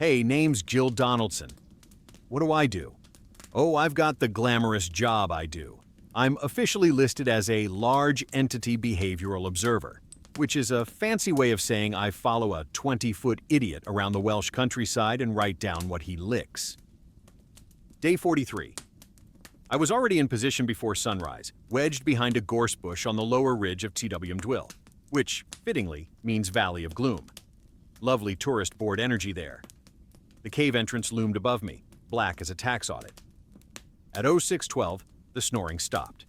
Hey, name's Jill Donaldson. What do I do? Oh, I've got the glamorous job I do. I'm officially listed as a large entity behavioral observer, which is a fancy way of saying I follow a 20-foot idiot around the Welsh countryside and write down what he licks. Day 43. I was already in position before sunrise, wedged behind a gorse bush on the lower ridge of TW Dwyll, which, fittingly, means Valley of Gloom. Lovely tourist board energy there. The cave entrance loomed above me, black as a tax audit. At 06:12, the snoring stopped.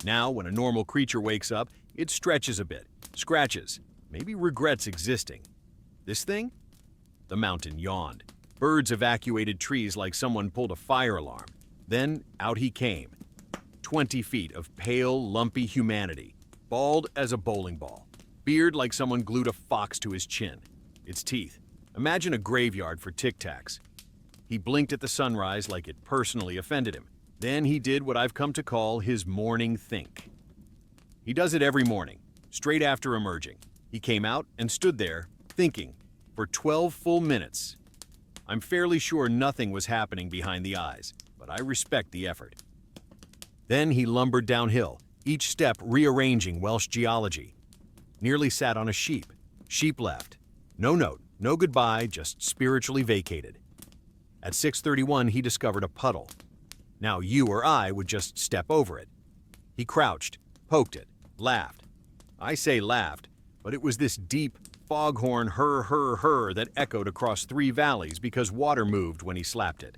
Now, when a normal creature wakes up, it stretches a bit, scratches, maybe regrets existing. This thing? The mountain yawned. Birds evacuated trees like someone pulled a fire alarm. Then out he came. 20 feet of pale, lumpy humanity, bald as a bowling ball, beard like someone glued a fox to his chin, its teeth. Imagine a graveyard for Tic Tacs. He blinked at the sunrise like it personally offended him. Then he did what I've come to call his morning think. He does it every morning, straight after emerging. He came out and stood there, thinking, for 12 full minutes. I'm fairly sure nothing was happening behind the eyes, but I respect the effort. Then he lumbered downhill, each step rearranging Welsh geology. Nearly sat on a sheep. Sheep left. No note, no goodbye, just spiritually vacated. At 6:31, he discovered a puddle. Now you or I would just step over it. He crouched, poked it, laughed. I say laughed, but it was this deep, foghorn her that echoed across 3 valleys because water moved when he slapped it.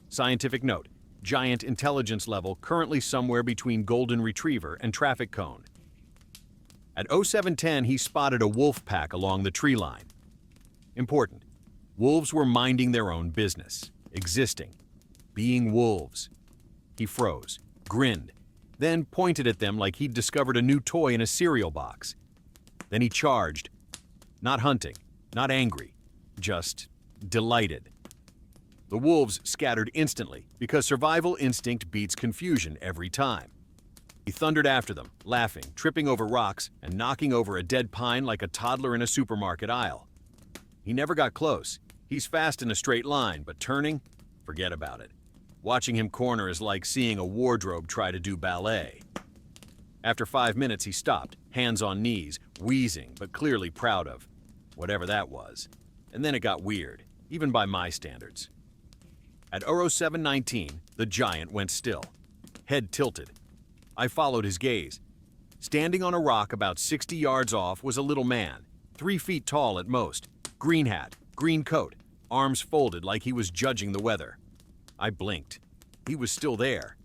Scientific note, giant intelligence level currently somewhere between golden retriever and traffic cone. At 07:10, he spotted a wolf pack along the tree line. Important. Wolves were minding their own business, existing, being wolves. He froze, grinned, then pointed at them like he'd discovered a new toy in a cereal box. Then he charged. Not hunting, not angry, just delighted. The wolves scattered instantly because survival instinct beats confusion every time. He thundered after them, laughing, tripping over rocks, and knocking over a dead pine like a toddler in a supermarket aisle. He never got close. He's fast in a straight line, but turning? Forget about it. Watching him corner is like seeing a wardrobe try to do ballet. After 5 minutes, he stopped, hands on knees, wheezing, but clearly proud of whatever that was. And then it got weird, even by my standards. At 07:19, the giant went still, head tilted. I followed his gaze. Standing on a rock about 60 yards off was a little man, 3 feet tall at most, green hat, green coat, arms folded like he was judging the weather. I blinked. He was still there.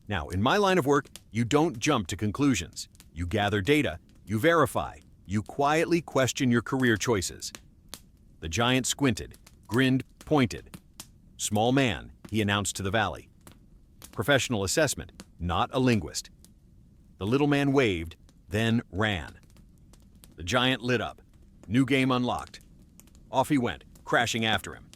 Now, in my line of work, you don't jump to conclusions. You gather data, you verify, you quietly question your career choices. The giant squinted, grinned, pointed. Small man, he announced to the valley. Professional assessment, not a linguist. The little man waved, then ran. The giant lit up. New game unlocked. Off he went, crashing after him.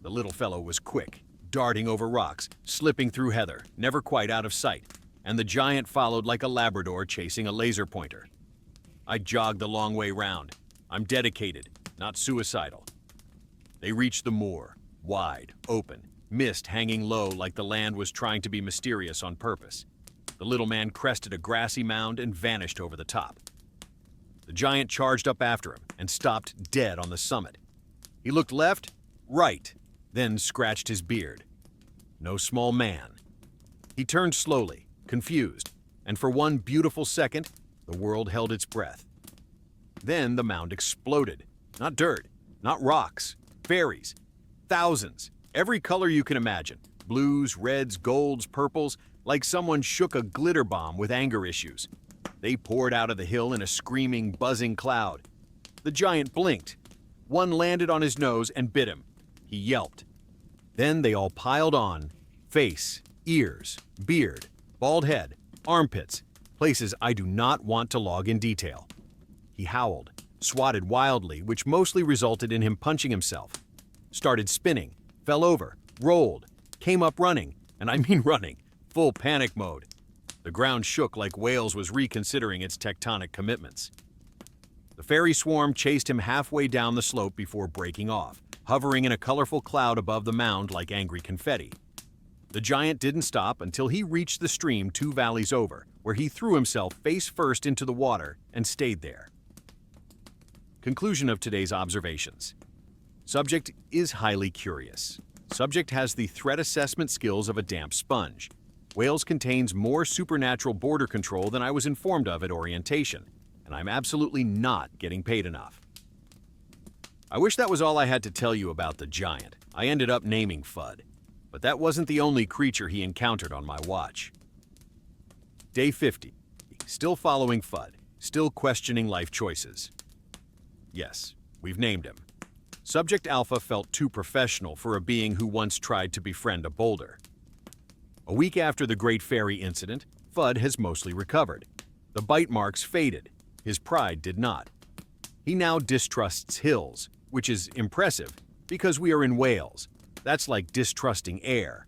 The little fellow was quick, darting over rocks, slipping through heather, never quite out of sight, and the giant followed like a Labrador chasing a laser pointer. I jogged the long way round. I'm dedicated, not suicidal. They reached the moor, wide, open, mist hanging low like the land was trying to be mysterious on purpose. The little man crested a grassy mound and vanished over the top. The giant charged up after him and stopped dead on the summit. He looked left, right, then scratched his beard. No small man. He turned slowly, confused, and for one beautiful second, the world held its breath. Then the mound exploded. Not dirt, not rocks, fairies. Thousands, every color you can imagine. Blues, reds, golds, purples, like someone shook a glitter bomb with anger issues. They poured out of the hill in a screaming, buzzing cloud. The giant blinked. One landed on his nose and bit him. He yelped. Then they all piled on. Face, ears, beard, bald head, armpits, places I do not want to log in detail. He howled, swatted wildly, which mostly resulted in him punching himself. Started spinning, fell over, rolled, came up running, and I mean running, full panic mode. The ground shook like Wales was reconsidering its tectonic commitments. The fairy swarm chased him halfway down the slope before breaking off, hovering in a colorful cloud above the mound like angry confetti. The giant didn't stop until he reached the stream 2 valleys over, where he threw himself face first into the water and stayed there. Conclusion of today's observations. Subject is highly curious. Subject has the threat assessment skills of a damp sponge. Whales contains more supernatural border control than I was informed of at orientation, and I'm absolutely not getting paid enough. I wish that was all I had to tell you about the giant. I ended up naming Fudd, but that wasn't the only creature he encountered on my watch. Day 50. Still following Fudd, still questioning life choices. Yes, we've named him. Subject Alpha felt too professional for a being who once tried to befriend a boulder. A week after the Great Fairy incident, Fudd has mostly recovered. The bite marks faded. His pride did not. He now distrusts hills, which is impressive because we are in Wales. That's like distrusting air.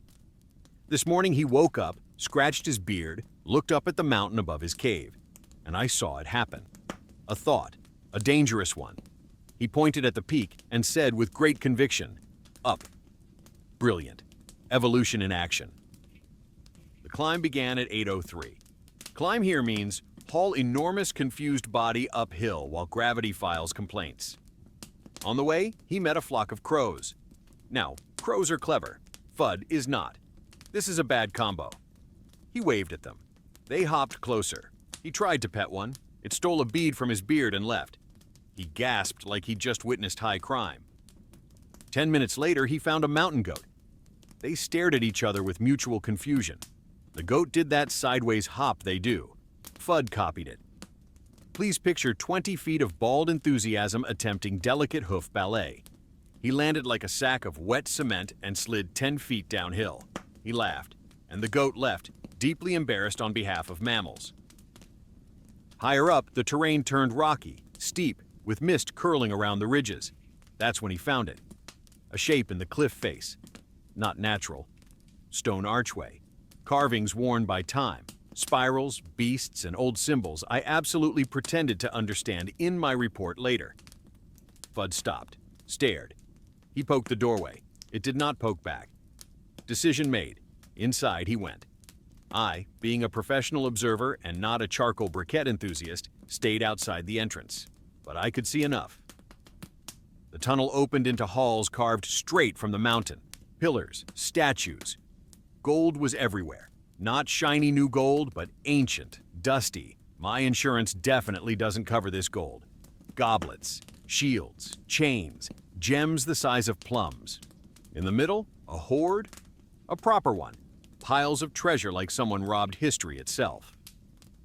This morning he woke up, scratched his beard, looked up at the mountain above his cave, and I saw it happen. A thought, a dangerous one. He pointed at the peak and said with great conviction, "Up." Brilliant. Evolution in action. The climb began at 8:03. Climb here means haul enormous confused body uphill while gravity files complaints. On the way, he met a flock of crows. Now, crows are clever. Fudd is not. This is a bad combo. He waved at them. They hopped closer. He tried to pet one. It stole a bead from his beard and left. He gasped like he'd just witnessed high crime. 10 minutes later, he found a mountain goat. They stared at each other with mutual confusion. The goat did that sideways hop they do. Fudd copied it. Please picture 20 feet of bald enthusiasm attempting delicate hoof ballet. He landed like a sack of wet cement and slid 10 feet downhill. He laughed, and the goat left, deeply embarrassed on behalf of mammals. Higher up, the terrain turned rocky, steep, with mist curling around the ridges. That's when he found it. A shape in the cliff face. Not natural. Stone archway. Carvings worn by time. Spirals, beasts, and old symbols I absolutely pretended to understand in my report later. Fudd stopped, stared. He poked the doorway. It did not poke back. Decision made. Inside he went. I, being a professional observer and not a charcoal briquette enthusiast, stayed outside the entrance. But I could see enough. The tunnel opened into halls carved straight from the mountain. Pillars, statues. Gold was everywhere. Not shiny new gold, but ancient, dusty. My insurance definitely doesn't cover this gold. Goblets, shields, chains, gems the size of plums. In the middle, a hoard, a proper one. Piles of treasure like someone robbed history itself.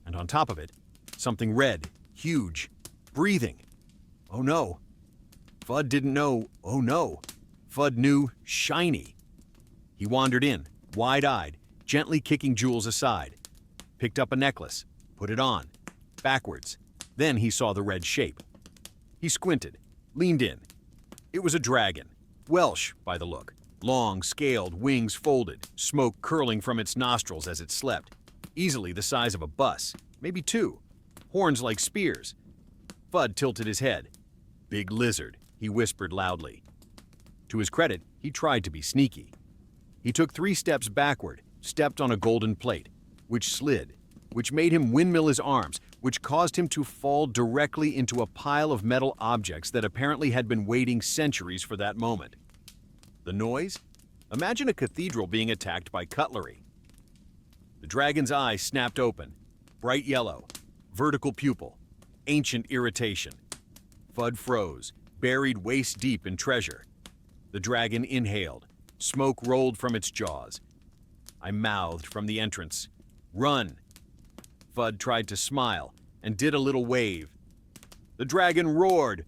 And on top of it, something red, huge, breathing. Oh no. Fudd didn't know, oh no. Fudd knew shiny. He wandered in, wide-eyed, gently kicking jewels aside. Picked up a necklace, put it on, backwards. Then he saw the red shape. He squinted, leaned in. It was a dragon, Welsh by the look. Long, scaled, wings folded, smoke curling from its nostrils as it slept. Easily the size of a bus, maybe 2. Horns like spears. Fudd tilted his head. "Big lizard," he whispered loudly. To his credit, he tried to be sneaky. He took 3 steps backward, stepped on a golden plate, which slid, which made him windmill his arms, which caused him to fall directly into a pile of metal objects that apparently had been waiting centuries for that moment. The noise? Imagine a cathedral being attacked by cutlery. The dragon's eye snapped open, bright yellow, vertical pupil, ancient irritation. Fudd froze, buried waist deep in treasure. The dragon inhaled. Smoke rolled from its jaws. I mouthed from the entrance, "Run!" Fudd tried to smile and did a little wave. The dragon roared.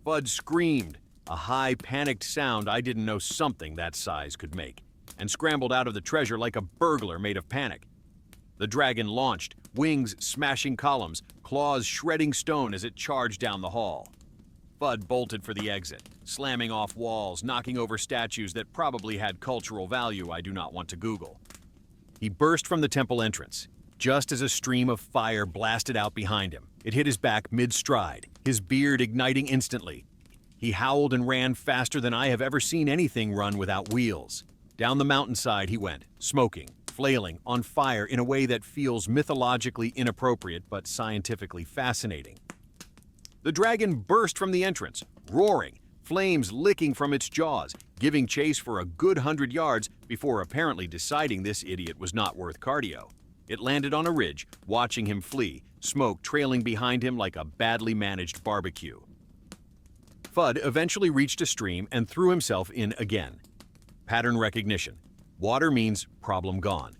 Fudd screamed, a high, panicked sound I didn't know something that size could make, and scrambled out of the treasure like a burglar made of panic. The dragon launched, wings smashing columns, claws shredding stone as it charged down the hall. Fudd bolted for the exit, slamming off walls, knocking over statues that probably had cultural value I do not want to Google. He burst from the temple entrance, just as a stream of fire blasted out behind him. It hit his back mid-stride, his beard igniting instantly. He howled and ran faster than I have ever seen anything run without wheels. Down the mountainside he went, smoking, flailing, on fire in a way that feels mythologically inappropriate but scientifically fascinating. The dragon burst from the entrance, roaring, flames licking from its jaws, giving chase for a good 100 yards before apparently deciding this idiot was not worth cardio. It landed on a ridge, watching him flee, smoke trailing behind him like a badly managed barbecue. Fudd eventually reached a stream and threw himself in again. Pattern recognition. Water means problem gone.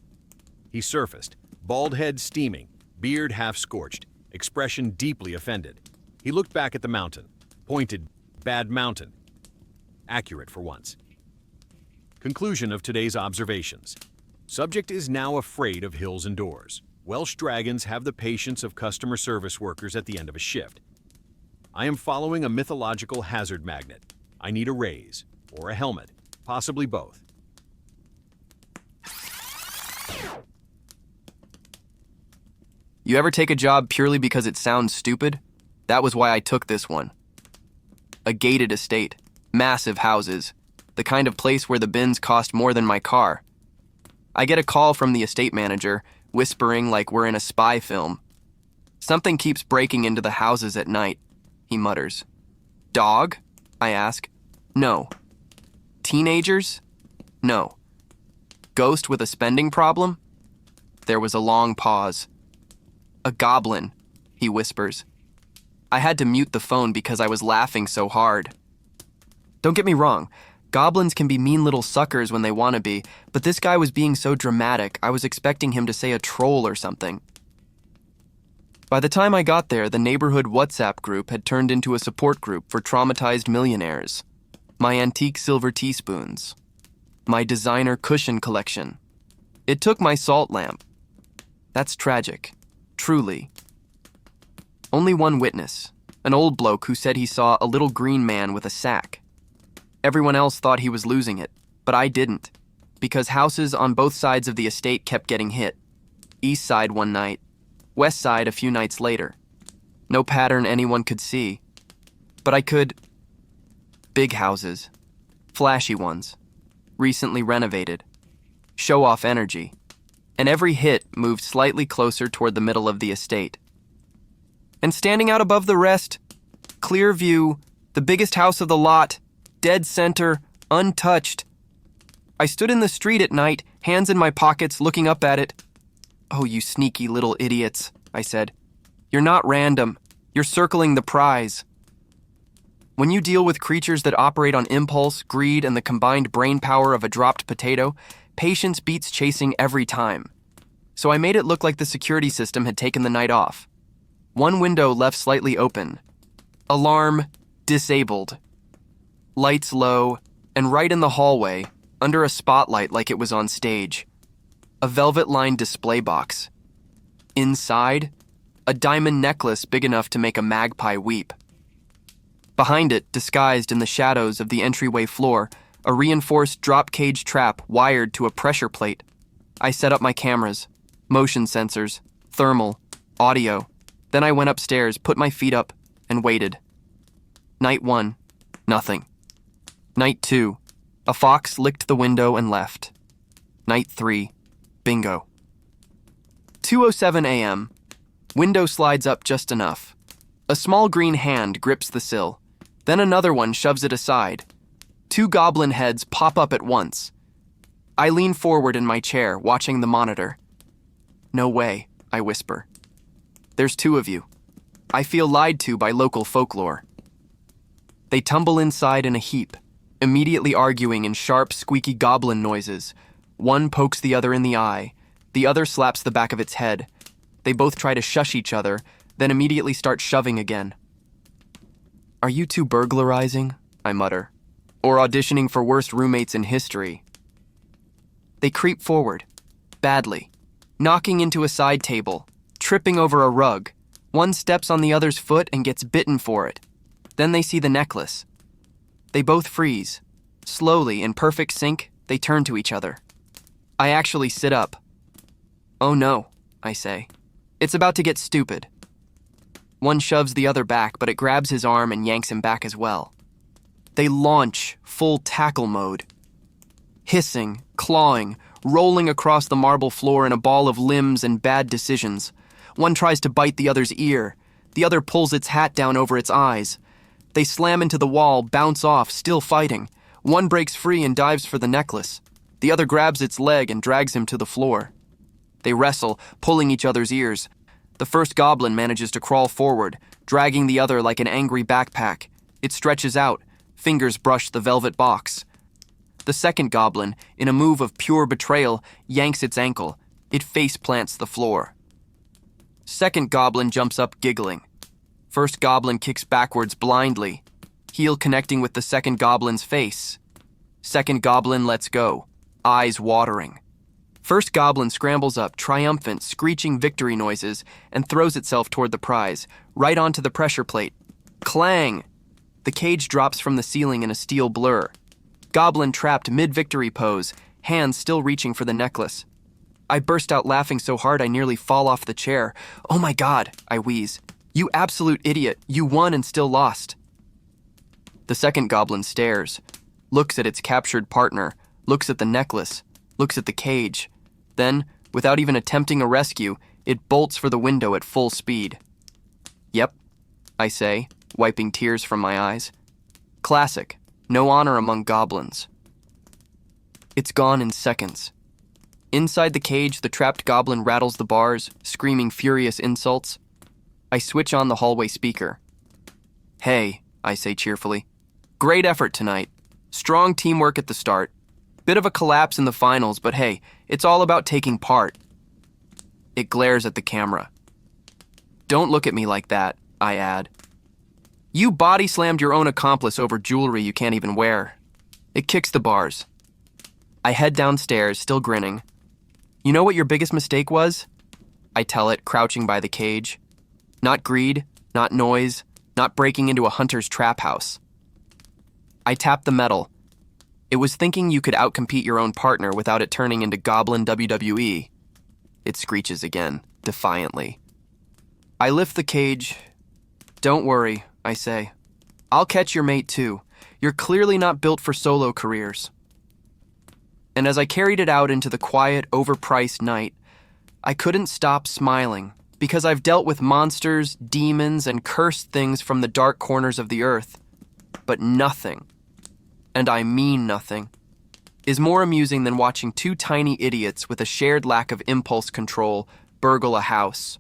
He surfaced, bald head steaming, beard half scorched, expression deeply offended. He looked back at the mountain, pointed, bad mountain. Accurate for once. Conclusion of today's observations. Subject is now afraid of hills and doors. Welsh dragons have the patience of customer service workers at the end of a shift. I am following a mythological hazard magnet. I need a raise, or a helmet, possibly both. You ever take a job purely because it sounds stupid? That was why I took this one. A gated estate, massive houses, the kind of place where the bins cost more than my car. I get a call from the estate manager, whispering like we're in a spy film. Something keeps breaking into the houses at night, he mutters. Dog? I ask. No. Teenagers? No. Ghost with a spending problem? There was a long pause. A goblin, he whispers. I had to mute the phone because I was laughing so hard. Don't get me wrong, goblins can be mean little suckers when they want to be, but this guy was being so dramatic, I was expecting him to say a troll or something. By the time I got there, the neighborhood WhatsApp group had turned into a support group for traumatized millionaires. My antique silver teaspoons. My designer cushion collection. It took my salt lamp. That's tragic. Truly. Only one witness, an old bloke who said he saw a little green man with a sack. Everyone else thought he was losing it, but I didn't, because houses on both sides of the estate kept getting hit. East side one night, west side a few nights later. No pattern anyone could see, but I could. Big houses, flashy ones, recently renovated, show-off energy, and every hit moved slightly closer toward the middle of the estate. And standing out above the rest, clear view, the biggest house of the lot, dead center, untouched. I stood in the street at night, hands in my pockets, looking up at it. Oh, you sneaky little idiots, I said. You're not random. You're circling the prize. When you deal with creatures that operate on impulse, greed, and the combined brain power of a dropped potato, patience beats chasing every time. So I made it look like the security system had taken the night off. One window left slightly open. Alarm disabled. Lights low, and right in the hallway, under a spotlight like it was on stage, a velvet-lined display box. Inside, a diamond necklace big enough to make a magpie weep. Behind it, disguised in the shadows of the entryway floor, a reinforced drop cage trap wired to a pressure plate. I set up my cameras, motion sensors, thermal, audio. Then I went upstairs, put my feet up, and waited. Night 1, nothing. Night 2, a fox licked the window and left. Night 3, bingo. 2:07 a.m., window slides up just enough. A small green hand grips the sill. Then another one shoves it aside. 2 goblin heads pop up at once. I lean forward in my chair, watching the monitor. No way, I whisper. There's 2 of you. I feel lied to by local folklore. They tumble inside in a heap, immediately arguing in sharp, squeaky goblin noises. One pokes the other in the eye. The other slaps the back of its head. They both try to shush each other, then immediately start shoving again. Are you 2 burglarizing? I mutter. Or auditioning for worst roommates in history? They creep forward, badly, knocking into a side table, tripping over a rug. One steps on the other's foot and gets bitten for it. Then they see the necklace. They both freeze. Slowly, in perfect sync, they turn to each other. I actually sit up. Oh no, I say. It's about to get stupid. One shoves the other back, but it grabs his arm and yanks him back as well. They launch, full tackle mode. Hissing, clawing, rolling across the marble floor in a ball of limbs and bad decisions. One tries to bite the other's ear. The other pulls its hat down over its eyes. They slam into the wall, bounce off, still fighting. One breaks free and dives for the necklace. The other grabs its leg and drags him to the floor. They wrestle, pulling each other's ears. The first goblin manages to crawl forward, dragging the other like an angry backpack. It stretches out. Fingers brush the velvet box. The second goblin, in a move of pure betrayal, yanks its ankle. It face plants the floor. Second goblin jumps up giggling. First goblin kicks backwards blindly, heel connecting with the second goblin's face. Second goblin lets go, eyes watering. First goblin scrambles up, triumphant, screeching victory noises, and throws itself toward the prize, right onto the pressure plate. Clang! The cage drops from the ceiling in a steel blur. Goblin trapped mid-victory pose, hands still reaching for the necklace. I burst out laughing so hard I nearly fall off the chair. "Oh my God," I wheeze. "You absolute idiot. You won and still lost." The second goblin stares, looks at its captured partner, looks at the necklace, looks at the cage. Then, without even attempting a rescue, it bolts for the window at full speed. "Yep," I say, wiping tears from my eyes. "Classic. No honor among goblins." It's gone in seconds. Inside the cage, the trapped goblin rattles the bars, screaming furious insults. I switch on the hallway speaker. "Hey," I say cheerfully. "Great effort tonight. Strong teamwork at the start. Bit of a collapse in the finals, but hey, it's all about taking part." It glares at the camera. "Don't look at me like that," I add. "You body slammed your own accomplice over jewelry you can't even wear." It kicks the bars. I head downstairs, still grinning. "You know what your biggest mistake was?" I tell it, crouching by the cage. "Not greed, not noise, not breaking into a hunter's trap house." I tap the metal. "It was thinking you could outcompete your own partner without it turning into Goblin WWE." It screeches again, defiantly. I lift the cage. "Don't worry," I say. "I'll catch your mate too. You're clearly not built for solo careers." And as I carried it out into the quiet, overpriced night, I couldn't stop smiling, because I've dealt with monsters, demons, and cursed things from the dark corners of the earth. But nothing, and I mean nothing, is more amusing than watching two tiny idiots with a shared lack of impulse control burgle a house.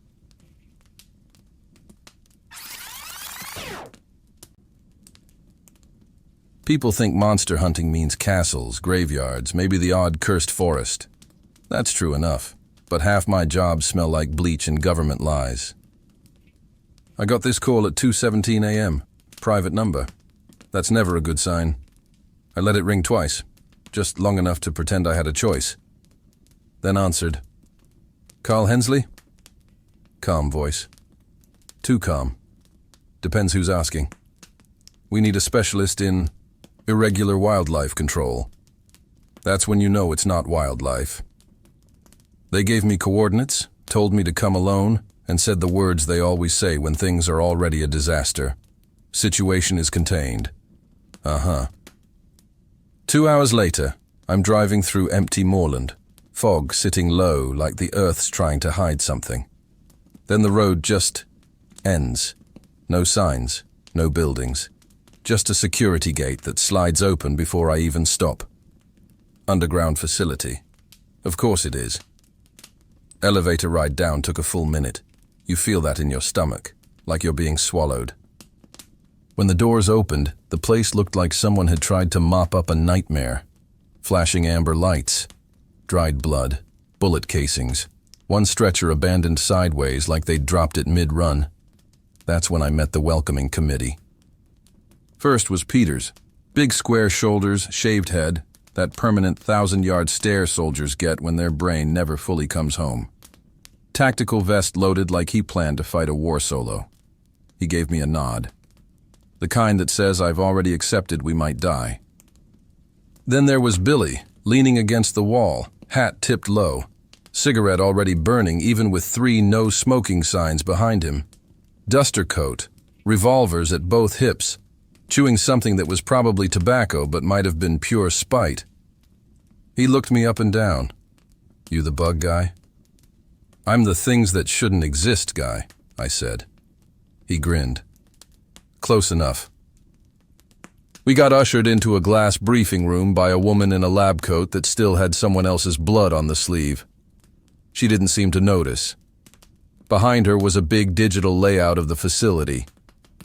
People think monster hunting means castles, graveyards, maybe the odd cursed forest. That's true enough, but half my jobs smell like bleach and government lies. I got this call at 2:17 a.m., private number. That's never a good sign. I let it ring twice, just long enough to pretend I had a choice. Then answered. "Carl Hensley?" Calm voice. Too calm. Depends who's asking. "We need a specialist in irregular wildlife control." That's when you know it's not wildlife. They gave me coordinates, told me to come alone, and said the words they always say when things are already a disaster. Situation is contained. 2 hours later, I'm driving through empty moorland, fog sitting low like the earth's trying to hide something. Then the road just ends. No signs, no buildings. Just a security gate that slides open before I even stop. Underground facility. Of course it is. Elevator ride down took a full minute. You feel that in your stomach, like you're being swallowed. When the doors opened, the place looked like someone had tried to mop up a nightmare. Flashing amber lights, dried blood, bullet casings, one stretcher abandoned sideways like they'd dropped it mid-run. That's when I met the welcoming committee. First was Peters. Big square shoulders, shaved head, that permanent 1,000-yard stare soldiers get when their brain never fully comes home. Tactical vest loaded like he planned to fight a war solo. He gave me a nod. The kind that says I've already accepted we might die. Then there was Billy, leaning against the wall, hat tipped low, cigarette already burning even with 3 no smoking signs behind him. Duster coat, revolvers at both hips, chewing something that was probably tobacco but might have been pure spite. He looked me up and down. "You the bug guy?" "I'm the things that shouldn't exist guy," I said. He grinned. "Close enough." We got ushered into a glass briefing room by a woman in a lab coat that still had someone else's blood on the sleeve. She didn't seem to notice. Behind her was a big digital layout of the facility.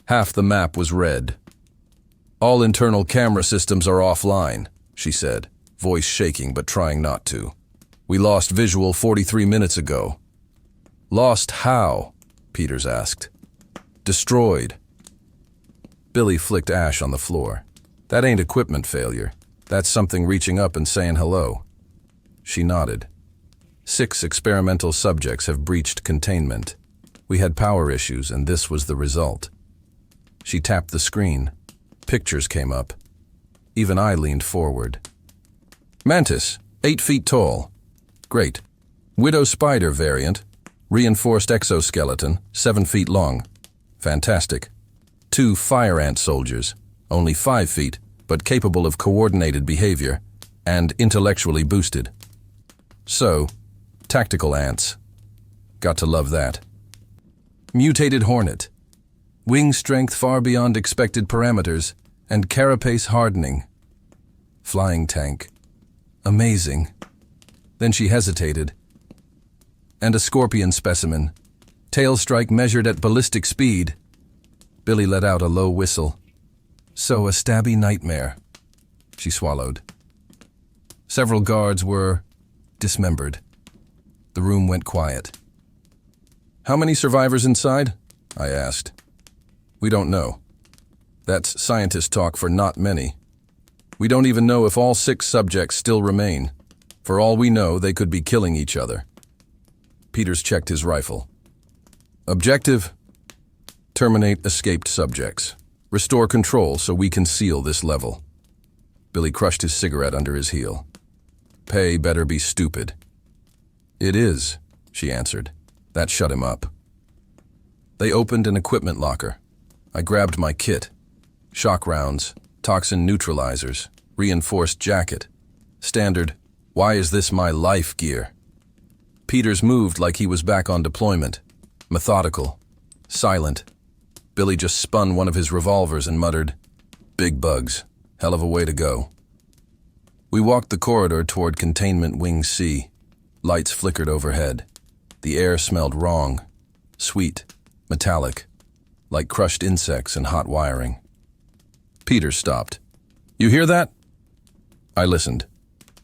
Half the map was red. "All internal camera systems are offline," she said, voice shaking but trying not to. "We lost visual 43 minutes ago." "Lost how?" Peters asked. "Destroyed." Billy flicked ash on the floor. "That ain't equipment failure. That's something reaching up and saying hello." She nodded. 6 experimental subjects have breached containment. We had power issues, and this was the result. She tapped the screen. Pictures came up. Even I leaned forward. "Mantis, 8 feet tall. Great. Widow spider variant. Reinforced exoskeleton, 7 feet long. Fantastic. 2 fire ant soldiers, only 5 feet, but capable of coordinated behavior, and intellectually boosted. So, tactical ants. Got to love that. Mutated hornet. Wing strength far beyond expected parameters, and carapace hardening. Flying tank. Amazing." Then she hesitated. "And a scorpion specimen. Tail strike measured at ballistic speed." Billy let out a low whistle. "So a stabby nightmare." She swallowed. Several guards were dismembered. The room went quiet. "How many survivors inside?" I asked. "We don't know. That's scientist talk for not many. We don't even know if all 6 subjects still remain. For all we know, they could be killing each other." Peters checked his rifle. "Objective: terminate escaped subjects. Restore control so we can seal this level." Billy crushed his cigarette under his heel. "Pay better be stupid." "It is," she answered. That shut him up. They opened an equipment locker. I grabbed my kit. Shock rounds, toxin neutralizers, reinforced jacket. Standard, "Why is this my life?" gear. Peters moved like he was back on deployment. Methodical. Silent. Billy just spun one of his revolvers and muttered, "Big bugs. Hell of a way to go." We walked the corridor toward Containment Wing C. Lights flickered overhead. The air smelled wrong. Sweet. Metallic. Like crushed insects and hot wiring. Peters stopped. "You hear that?" I listened.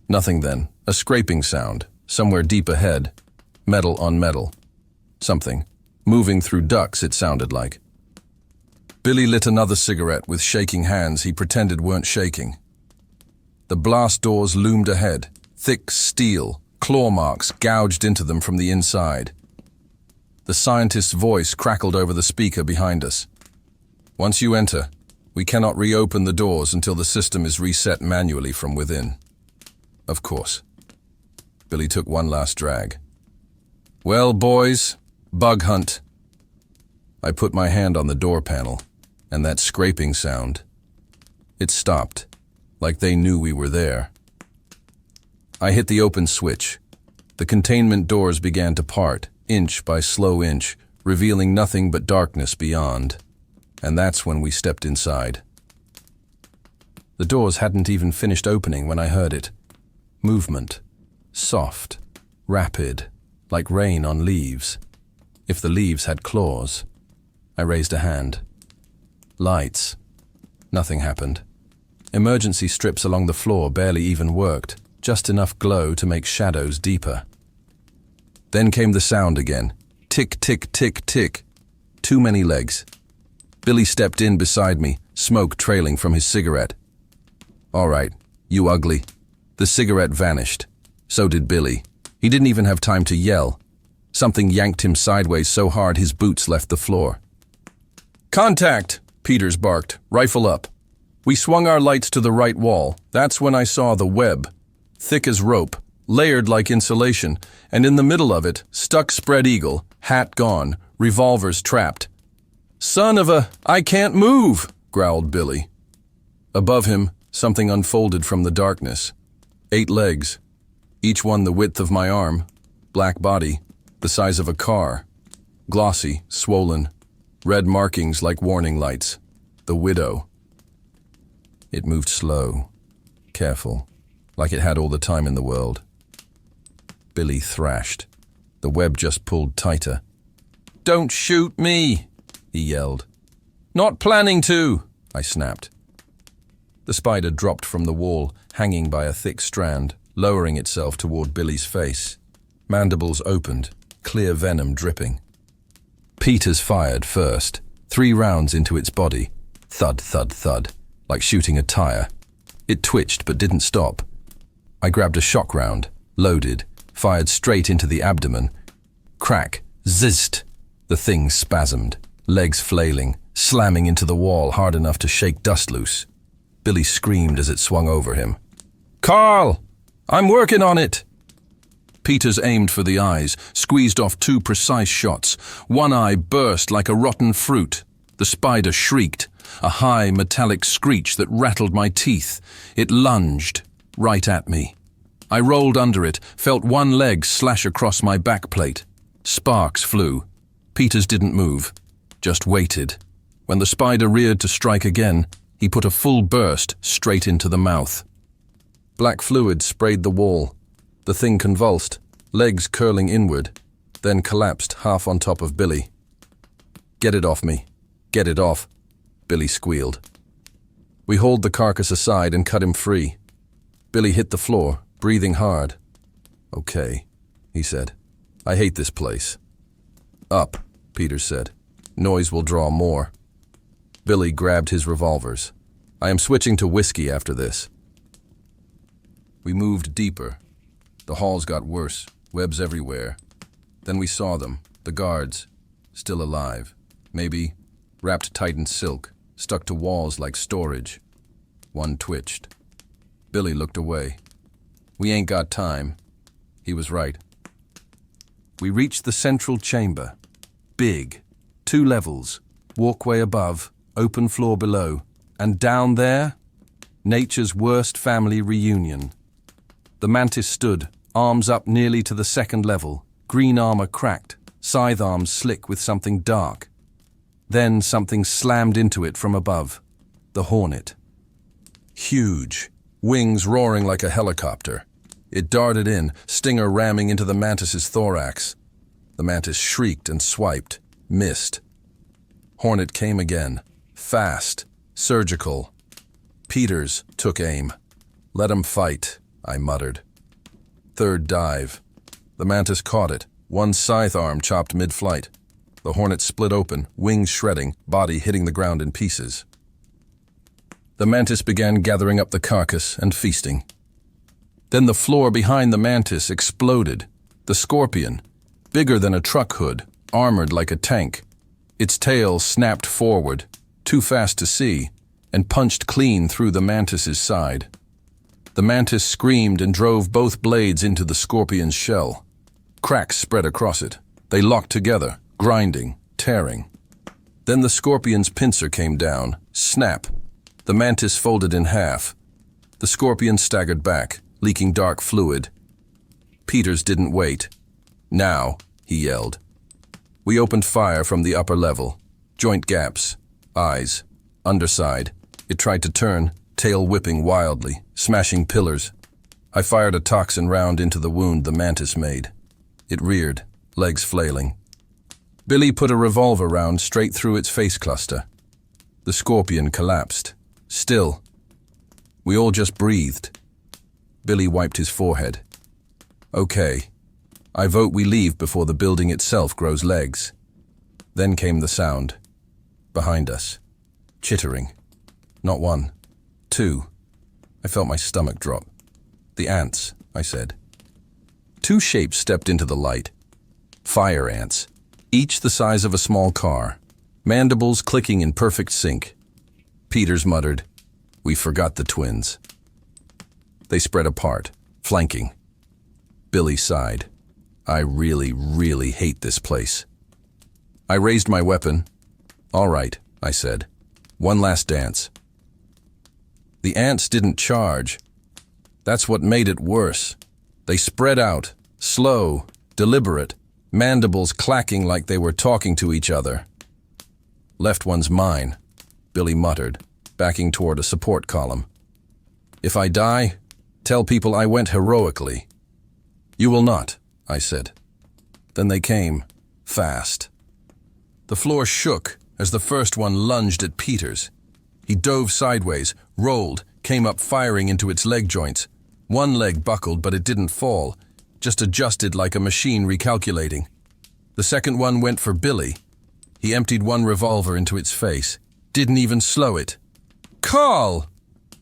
Nothing then. A scraping sound. Somewhere deep ahead. Metal on metal. Something. Moving through ducts, it sounded like. Billy lit another cigarette with shaking hands he pretended weren't shaking. The blast doors loomed ahead. Thick steel, claw marks gouged into them from the inside. The scientist's voice crackled over the speaker behind us. "Once you enter, we cannot reopen the doors until the system is reset manually from within." Of course. Billy took one last drag. "Well, boys, bug hunt." I put my hand on the door panel, and that scraping sound. It stopped, like they knew we were there. I hit the open switch. The containment doors began to part, inch by slow inch, revealing nothing but darkness beyond. And that's when we stepped inside. The doors hadn't even finished opening when I heard it. Movement. Soft. Rapid. Like rain on leaves. If the leaves had claws. I raised a hand. Lights. Nothing happened. Emergency strips along the floor barely even worked, just enough glow to make shadows deeper. Then came the sound again. Tick, tick, tick, tick. Too many legs. Billy stepped in beside me, smoke trailing from his cigarette. "All right, you ugly." The cigarette vanished. So did Billy. He didn't even have time to yell. Something yanked him sideways so hard his boots left the floor. "Contact!" Peters barked. "Rifle up." We swung our lights to the right wall. That's when I saw the web. Thick as rope, layered like insulation, and in the middle of it, stuck spread eagle, hat gone, revolvers trapped. "Son of a, I can't move," growled Billy. Above him, something unfolded from the darkness. 8 legs, each one the width of my arm, black body, the size of a car, glossy, swollen, red markings like warning lights. The widow. It moved slow, careful, like it had all the time in the world. Billy thrashed. The web just pulled tighter. "Don't shoot me!" he yelled. "Not planning to!" I snapped. The spider dropped from the wall, hanging by a thick strand, lowering itself toward Billy's face. Mandibles opened, clear venom dripping. Peters fired first, 3 rounds into its body. Thud, thud, thud, like shooting a tire. It twitched but didn't stop. I grabbed a shock round, loaded, fired straight into the abdomen. Crack, zizzed. The thing spasmed, legs flailing, slamming into the wall hard enough to shake dust loose. Billy screamed as it swung over him. "Carl! I'm working on it!" Peters aimed for the eyes, squeezed off 2 precise shots. One eye burst like a rotten fruit. The spider shrieked, a high metallic screech that rattled my teeth. It lunged right at me. I rolled under it, felt one leg slash across my backplate. Sparks flew. Peters didn't move, just waited. When the spider reared to strike again, he put a full burst straight into the mouth. Black fluid sprayed the wall. The thing convulsed, legs curling inward, then collapsed half on top of Billy. "Get it off me. Get it off," Billy squealed. We hauled the carcass aside and cut him free. Billy hit the floor, breathing hard. "Okay," he said. "I hate this place." "Up," Peters said. "Noise will draw more." Billy grabbed his revolvers. "I am switching to whiskey after this." We moved deeper. The halls got worse, webs everywhere. Then we saw them, the guards, still alive. Maybe wrapped tight in silk, stuck to walls like storage. One twitched. Billy looked away. "We ain't got time." He was right. We reached the central chamber. Big, 2 levels, walkway above, open floor below. And down there, nature's worst family reunion. The mantis stood, arms up nearly to the 2nd level, green armor cracked, scythe arms slick with something dark. Then something slammed into it from above. The hornet. Huge, wings roaring like a helicopter. It darted in, stinger ramming into the mantis's thorax. The mantis shrieked and swiped, missed. Hornet came again, fast, surgical. Peters took aim. "Let 'em fight," I muttered. 3rd dive. The mantis caught it. One scythe arm chopped mid-flight. The hornet split open, wings shredding, body hitting the ground in pieces. The mantis began gathering up the carcass and feasting. Then the floor behind the mantis exploded. The scorpion, bigger than a truck hood, armored like a tank. Its tail snapped forward, too fast to see, and punched clean through the mantis's side. The mantis screamed and drove both blades into the scorpion's shell. Cracks spread across it. They locked together, grinding, tearing. Then the scorpion's pincer came down. Snap. The mantis folded in half. The scorpion staggered back, leaking dark fluid. Peters didn't wait. "Now," he yelled. We opened fire from the upper level. Joint gaps, eyes, underside. It tried to turn, tail whipping wildly, smashing pillars. I fired a toxin round into the wound the mantis made. It reared, legs flailing. Billy put a revolver round straight through its face cluster. The scorpion collapsed. Still. We all just breathed. Billy wiped his forehead. "Okay. I vote we leave before the building itself grows legs." Then came the sound. Behind us. Chittering. Not 1, 2. I felt my stomach drop. "The ants," I said. 2 shapes stepped into the light. Fire ants, each the size of a small car. Mandibles clicking in perfect sync. Peters muttered, "We forgot the twins." They spread apart, flanking. Billy sighed. "I really, really hate this place." I raised my weapon. "All right," I said. "One last dance." The ants didn't charge. That's what made it worse. They spread out, slow, deliberate, mandibles clacking like they were talking to each other. "Left one's mine," Billy muttered, backing toward a support column. "If I die, tell people I went heroically." "You will not," I said. Then they came, fast. The floor shook as the first one lunged at Peters. He dove sideways, rolled, came up firing into its leg joints. One leg buckled, but it didn't fall, just adjusted like a machine recalculating. The second one went for Billy. He emptied one revolver into its face, didn't even slow it. "Carl!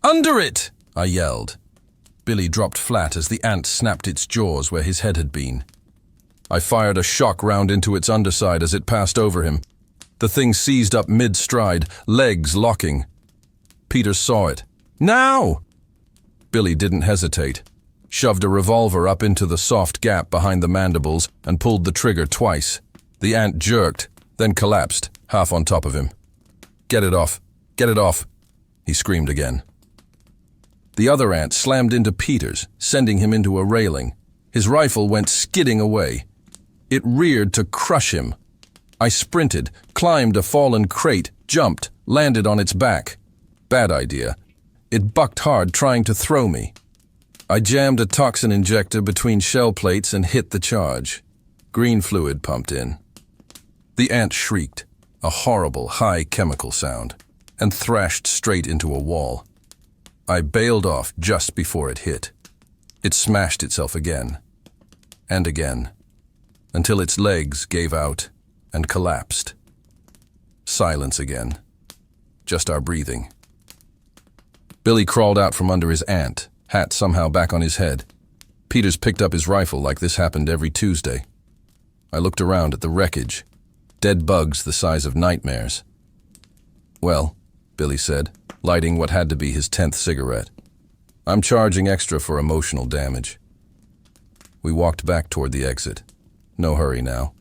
Under it!" I yelled. Billy dropped flat as the ant snapped its jaws where his head had been. I fired a shock round into its underside as it passed over him. The thing seized up mid-stride, legs locking. Peter saw it. "Now!" Billy didn't hesitate, shoved a revolver up into the soft gap behind the mandibles and pulled the trigger twice. The ant jerked, then collapsed, half on top of him. "Get it off! Get it off!" he screamed again. The other ant slammed into Peters, sending him into a railing. His rifle went skidding away. It reared to crush him. I sprinted, climbed a fallen crate, jumped, landed on its back. Bad idea. It bucked hard, trying to throw me. I jammed a toxin injector between shell plates and hit the charge. Green fluid pumped in. The ant shrieked, a horrible, high chemical sound, and thrashed straight into a wall. I bailed off just before it hit. It smashed itself again, and again, until its legs gave out and collapsed. Silence again. Just our breathing. Billy crawled out from under his ant, hat somehow back on his head. Peters picked up his rifle like this happened every Tuesday. I looked around at the wreckage. Dead bugs the size of nightmares. "Well," Billy said, lighting what had to be his 10th cigarette, "I'm charging extra for emotional damage." We walked back toward the exit. No hurry now.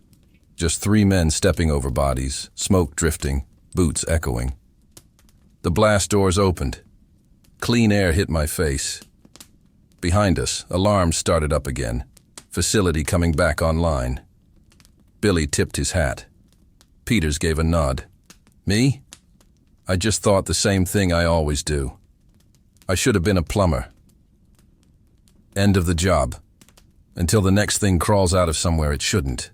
Just 3 men stepping over bodies, smoke drifting, boots echoing. The blast doors opened. Clean air hit my face. Behind us, alarms started up again. Facility coming back online. Billy tipped his hat. Peters gave a nod. "Me? I just thought the same thing I always do. I should have been a plumber. End of the job. Until the next thing crawls out of somewhere it shouldn't."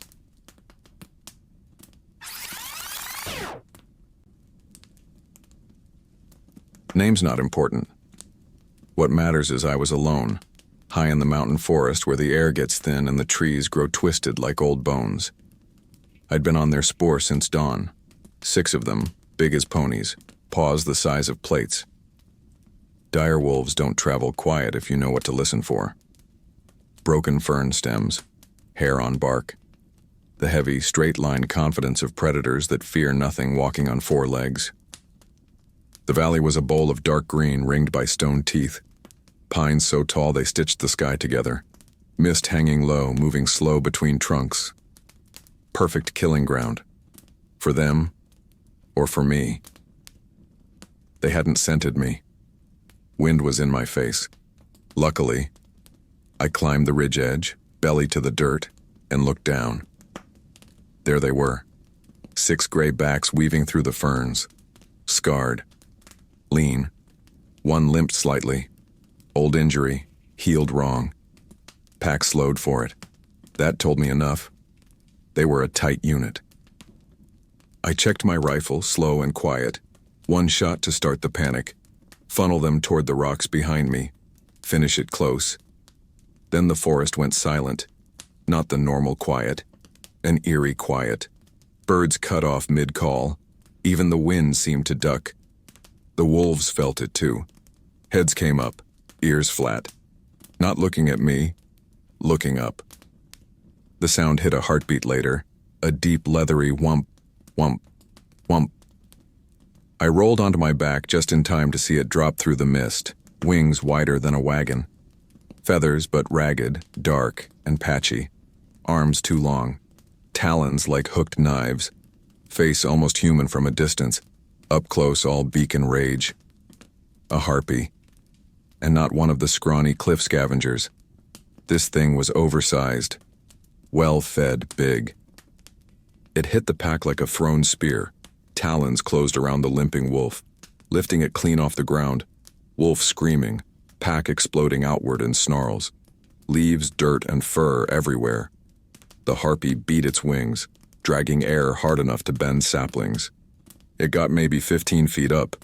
Name's not important. What matters is I was alone, high in the mountain forest where the air gets thin and the trees grow twisted like old bones. I'd been on their spoor since dawn. 6 of them, big as ponies, paws the size of plates. Dire wolves don't travel quiet if you know what to listen for. Broken fern stems, hair on bark, the heavy, straight-line confidence of predators that fear nothing walking on 4 legs. The valley was a bowl of dark green ringed by stone teeth, pines so tall they stitched the sky together, mist hanging low, moving slow between trunks. Perfect killing ground. For them, or for me. They hadn't scented me. Wind was in my face. Luckily, I climbed the ridge edge, belly to the dirt, and looked down. There they were, 6 gray backs weaving through the ferns, scarred, lean. One limped slightly. Old injury, healed wrong. Pack slowed for it. That told me enough. They were a tight unit. I checked my rifle, slow and quiet. 1 shot to start the panic. Funnel them toward the rocks behind me. Finish it close. Then the forest went silent. Not the normal quiet. An eerie quiet. Birds cut off mid-call. Even the wind seemed to duck. The wolves felt it too. Heads came up, ears flat. Not looking at me, looking up. The sound hit a heartbeat later, a deep leathery whump, whump, whump. I rolled onto my back just in time to see it drop through the mist, wings wider than a wagon. Feathers but ragged, dark, and patchy. Arms too long. Talons like hooked knives. Face almost human from a distance. Up close, all beak and rage. A harpy, and not one of the scrawny cliff scavengers. This thing was oversized, well-fed, big. It hit the pack like a thrown spear. Talons closed around the limping wolf, lifting it clean off the ground. Wolf screaming, pack exploding outward in snarls. Leaves, dirt, and fur everywhere. The harpy beat its wings, dragging air hard enough to bend saplings. It got maybe 15 feet up.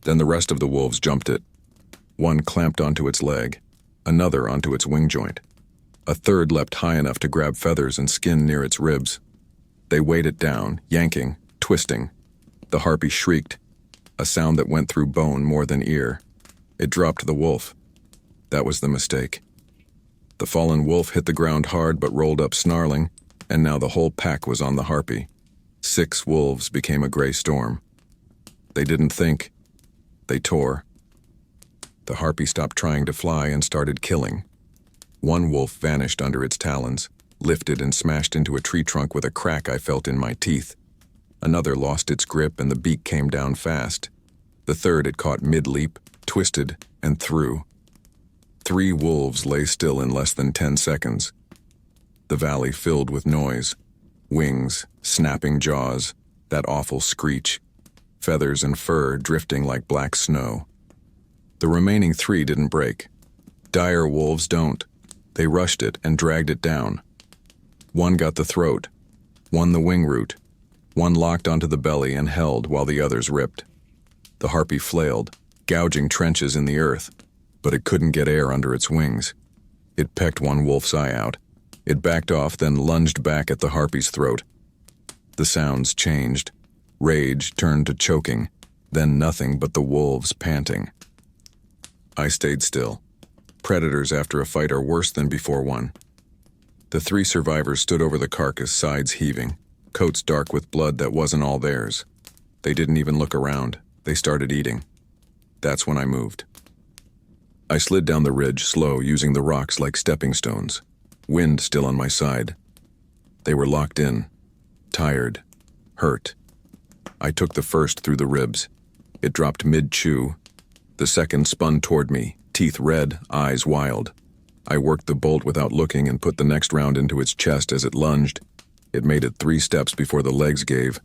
Then the rest of the wolves jumped it. One clamped onto its leg, another onto its wing joint. A third leapt high enough to grab feathers and skin near its ribs. They weighed it down, yanking, twisting. The harpy shrieked, a sound that went through bone more than ear. It dropped the wolf. That was the mistake. The fallen wolf hit the ground hard but rolled up snarling, and now the whole pack was on the harpy. 6 wolves became a gray storm. They didn't think. They tore. The harpy stopped trying to fly and started killing. One wolf vanished under its talons, lifted and smashed into a tree trunk with a crack I felt in my teeth. Another lost its grip and the beak came down fast. The third it caught mid-leap, twisted, and threw. 3 wolves lay still in less than 10 seconds. The valley filled with noise. Wings, snapping jaws, that awful screech. Feathers and fur drifting like black snow. The remaining 3 didn't break. Dire wolves don't. They rushed it and dragged it down. One got the throat, one the wing root, one locked onto the belly and held while the others ripped. The harpy flailed, gouging trenches in the earth, but it couldn't get air under its wings. It pecked one wolf's eye out. It backed off, then lunged back at the harpy's throat. The sounds changed. Rage turned to choking, then nothing but the wolves panting. I stayed still. Predators after a fight are worse than before one. The 3 survivors stood over the carcass, sides heaving, coats dark with blood that wasn't all theirs. They didn't even look around. They started eating. That's when I moved. I slid down the ridge, slow, using the rocks like stepping stones. Wind still on my side. They were locked in, tired, hurt. I took the first through the ribs. It dropped mid-chew. The second spun toward me, teeth red, eyes wild. I worked the bolt without looking and put the next round into its chest as it lunged. It made it 3 steps before the legs gave.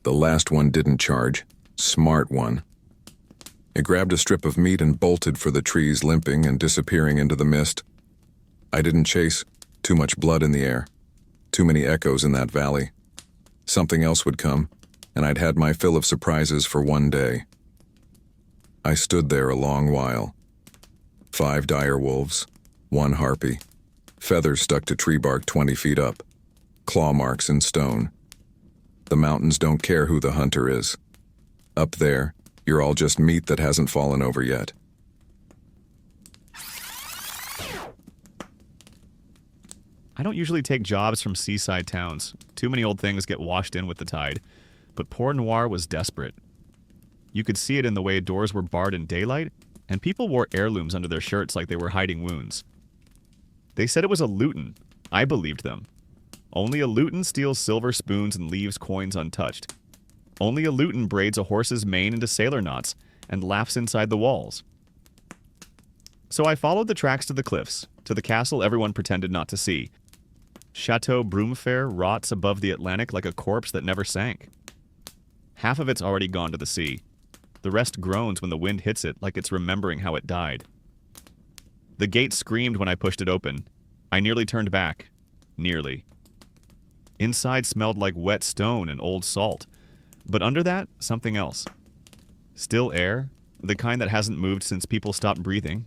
The last one didn't charge. Smart one. It grabbed a strip of meat and bolted for the trees, limping and disappearing into the mist. I didn't chase. Too much blood in the air. Too many echoes in that valley. Something else would come, and I'd had my fill of surprises for one day. I stood there a long while. 5 dire wolves, 1 harpy, feathers stuck to tree bark 20 feet up, claw marks in stone. The mountains don't care who the hunter is. Up there, you're all just meat that hasn't fallen over yet. I don't usually take jobs from seaside towns. Too many old things get washed in with the tide. But Port Noir was desperate. You could see it in the way doors were barred in daylight, and people wore heirlooms under their shirts like they were hiding wounds. They said it was a Luton. I believed them. Only a Luton steals silver spoons and leaves coins untouched. Only a Luton braids a horse's mane into sailor knots and laughs inside the walls. So I followed the tracks to the cliffs, to the castle everyone pretended not to see. Chateau Broomfair rots above the Atlantic like a corpse that never sank. Half of it's already gone to the sea. The rest groans when the wind hits it like it's remembering how it died. The gate screamed when I pushed it open. I nearly turned back. Nearly. Inside smelled like wet stone and old salt. But under that, something else. Still air, the kind that hasn't moved since people stopped breathing.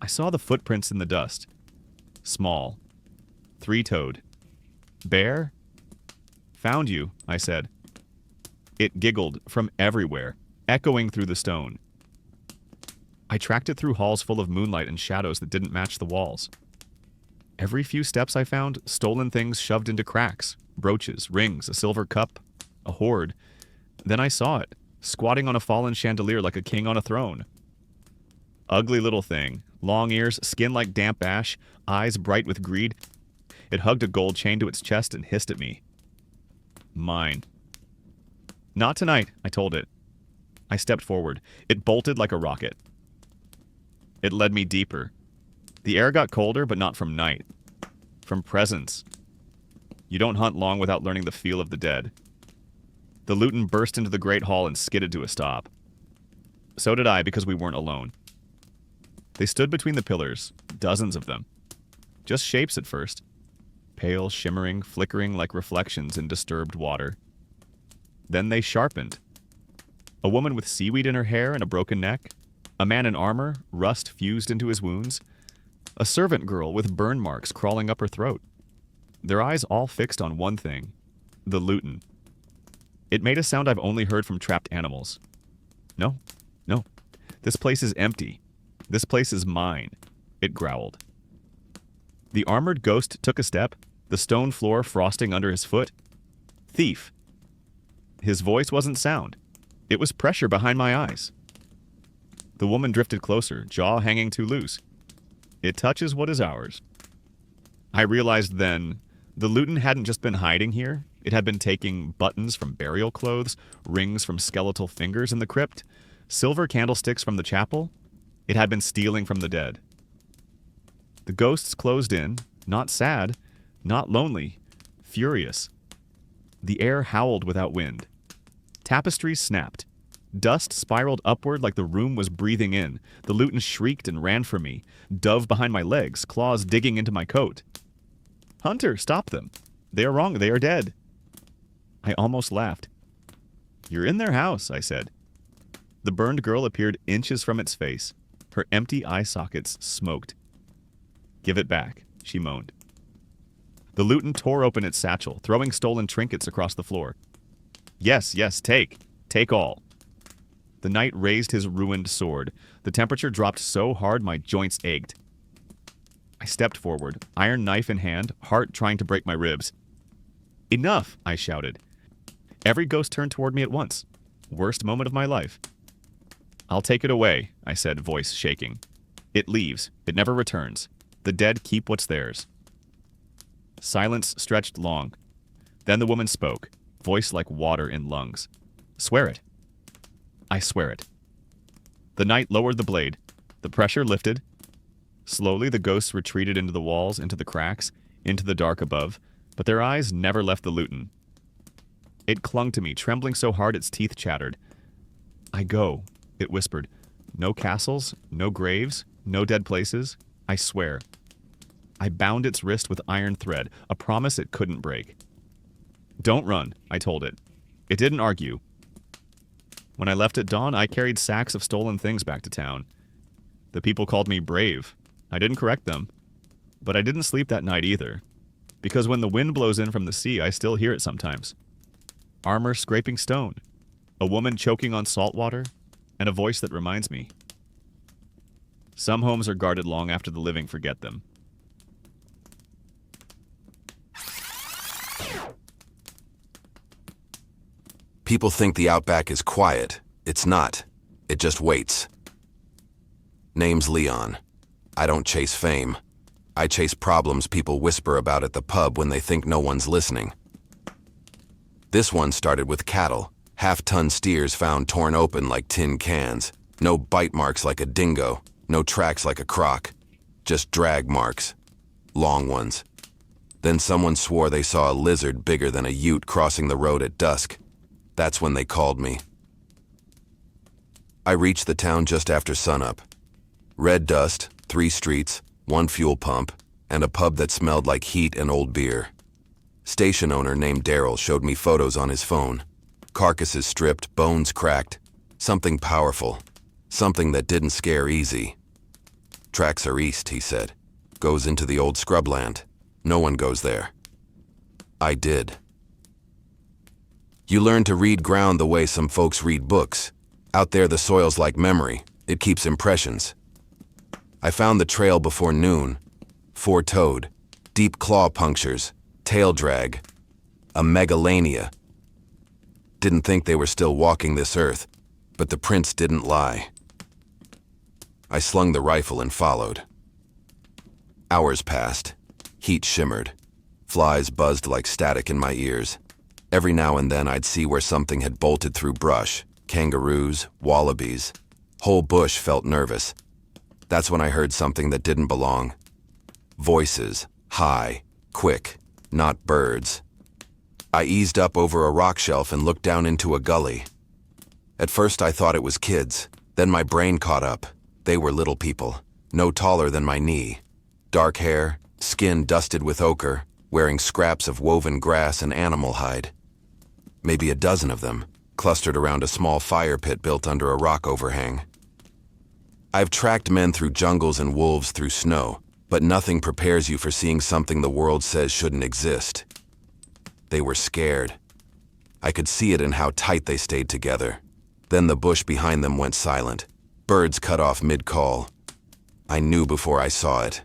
I saw the footprints in the dust. Small. 3-toed. Bear? Found you, I said. It giggled from everywhere, echoing through the stone. I tracked it through halls full of moonlight and shadows that didn't match the walls. Every few steps I found stolen things shoved into cracks, brooches, rings, a silver cup, a hoard. Then I saw it, squatting on a fallen chandelier like a king on a throne. Ugly little thing, long ears, skin like damp ash, eyes bright with greed. It hugged a gold chain to its chest and hissed at me. Mine. Not tonight, I told it. I stepped forward. It bolted like a rocket. It led me deeper. The air got colder, but not from night. From presence. You don't hunt long without learning the feel of the dead. The Luton burst into the great hall and skidded to a stop. So did I, because we weren't alone. They stood between the pillars, dozens of them. Just shapes at first. Pale, shimmering, flickering like reflections in disturbed water. Then they sharpened. A woman with seaweed in her hair and a broken neck. A man in armor, rust fused into his wounds. A servant girl with burn marks crawling up her throat. Their eyes all fixed on one thing, the Luton. It made a sound I've only heard from trapped animals. No. This place is empty. This place is mine, it growled. The armored ghost took a step, the stone floor frosting under his foot. Thief. His voice wasn't sound. It was pressure behind my eyes. The woman drifted closer, jaw hanging too loose. It touches what is ours. I realized then, the Luton hadn't just been hiding here. It had been taking buttons from burial clothes, rings from skeletal fingers in the crypt, silver candlesticks from the chapel. It had been stealing from the dead. The ghosts closed in, not sad, not lonely, furious. The air howled without wind. Tapestries snapped. Dust spiraled upward like the room was breathing in. The Luton shrieked and ran for me, dove behind my legs, claws digging into my coat. Hunter, stop them. They are wrong. They are dead. I almost laughed. You're in their house, I said. The burned girl appeared inches from its face. Her empty eye sockets smoked. Give it back, she moaned. The Luton tore open its satchel, throwing stolen trinkets across the floor. Yes, take all. The knight raised his ruined sword. The temperature dropped so hard my joints ached. I stepped forward, iron knife in hand, heart trying to break my ribs. Enough, I shouted. Every ghost turned toward me at once. Worst moment of my life. I'll take it away, I said, voice shaking. It leaves. It never returns. The dead keep what's theirs. Silence stretched long. Then the woman spoke, voice like water in lungs. Swear it. I swear it. The knight lowered the blade. The pressure lifted. Slowly the ghosts retreated into the walls, into the cracks, into the dark above, but their eyes never left the Luton. It clung to me, trembling so hard its teeth chattered. I go, it whispered. No castles, no graves, no dead places. I swear. I bound its wrist with iron thread, a promise it couldn't break. Don't run, I told it. It didn't argue. When I left at dawn, I carried sacks of stolen things back to town. The people called me brave. I didn't correct them. But I didn't sleep that night either. Because when the wind blows in from the sea, I still hear it sometimes. Armor scraping stone, a woman choking on salt water, and a voice that reminds me. Some homes are guarded long after the living forget them. People think the Outback is quiet. It's not. It just waits. Name's Leon. I don't chase fame. I chase problems people whisper about at the pub when they think no one's listening. This one started with cattle. Half-ton steers found torn open like tin cans. No bite marks like a dingo. No tracks like a croc. Just drag marks. Long ones. Then someone swore they saw a lizard bigger than a ute crossing the road at dusk. That's when they called me. I reached the town just after sunup. Red dust, 3 streets, 1 fuel pump, and a pub that smelled like heat and old beer. Station owner named Daryl showed me photos on his phone. Carcasses stripped, bones cracked. Something powerful. Something that didn't scare easy. Tracks are east, he said. Goes into the old scrubland. No one goes there. I did. You learn to read ground the way some folks read books. Out there the soil's like memory. It keeps impressions. I found the trail before noon. 4-toed. Deep claw punctures. Tail drag. A megalania. Didn't think they were still walking this earth, but the prints didn't lie. I slung the rifle and followed. Hours passed. Heat shimmered. Flies buzzed like static in my ears. Every now and then I'd see where something had bolted through brush. Kangaroos, wallabies. Whole bush felt nervous. That's when I heard something that didn't belong. Voices, high, quick, not birds. I eased up over a rock shelf and looked down into a gully. At first I thought it was kids, then my brain caught up. They were little people, no taller than my knee. Dark hair, skin dusted with ochre, wearing scraps of woven grass and animal hide. Maybe a dozen of them, clustered around a small fire pit built under a rock overhang. I've tracked men through jungles and wolves through snow, but nothing prepares you for seeing something the world says shouldn't exist. They were scared. I could see it in how tight they stayed together. Then the bush behind them went silent. Birds cut off mid-call. I knew before I saw it.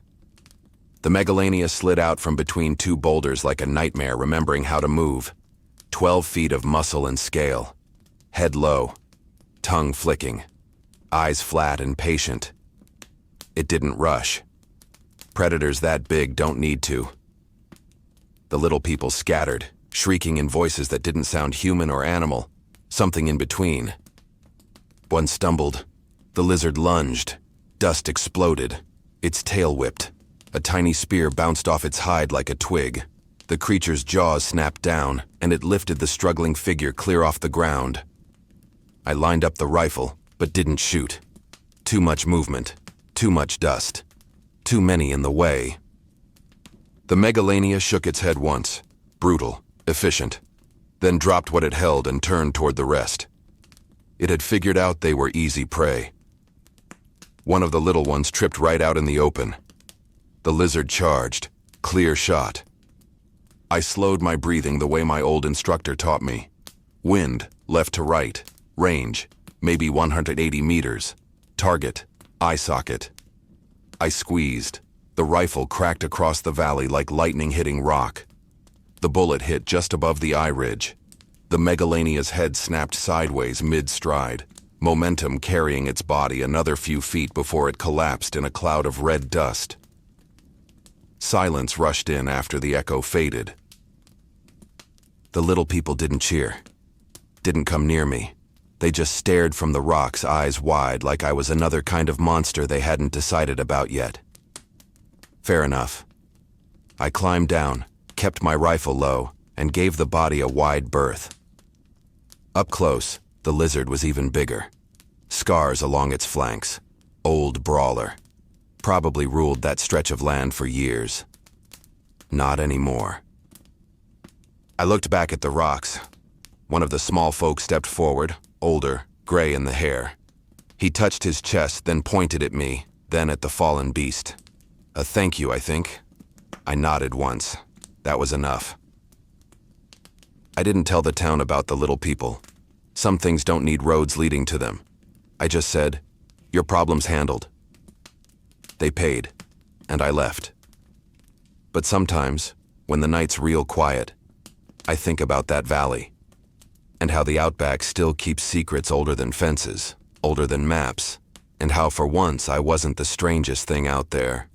The megalania slid out from between two boulders like a nightmare remembering how to move. 12 feet of muscle and scale. Head low. Tongue flicking. Eyes flat and patient. It didn't rush. Predators that big don't need to. The little people scattered, shrieking in voices that didn't sound human or animal, something in between. One stumbled. The lizard lunged. Dust exploded. Its tail whipped. A tiny spear bounced off its hide like a twig. The creature's jaws snapped down, and it lifted the struggling figure clear off the ground. I lined up the rifle, but didn't shoot. Too much movement. Too much dust. Too many in the way. The megalania shook its head once, brutal, efficient, then dropped what it held and turned toward the rest. It had figured out they were easy prey. One of the little ones tripped right out in the open. The lizard charged, clear shot. I slowed my breathing the way my old instructor taught me. Wind, left to right, range, maybe 180 meters. Target, eye socket. I squeezed. The rifle cracked across the valley like lightning hitting rock. The bullet hit just above the eye ridge. The megalania's head snapped sideways mid-stride, momentum carrying its body another few feet before it collapsed in a cloud of red dust. Silence rushed in after the echo faded. The little people didn't cheer, didn't come near me. They just stared from the rocks, eyes wide, like I was another kind of monster they hadn't decided about yet. Fair enough. I climbed down, kept my rifle low, and gave the body a wide berth. Up close, the lizard was even bigger. Scars along its flanks. Old brawler. Probably ruled that stretch of land for years. Not anymore. I looked back at the rocks. One of the small folk stepped forward, older, gray in the hair. He touched his chest, then pointed at me, then at the fallen beast. A thank you, I think. I nodded once. That was enough. I didn't tell the town about the little people. Some things don't need roads leading to them. I just said, your problem's handled. They paid, and I left. But sometimes, when the night's real quiet, I think about that valley, and how the outback still keeps secrets older than fences, older than maps, and how for once I wasn't the strangest thing out there.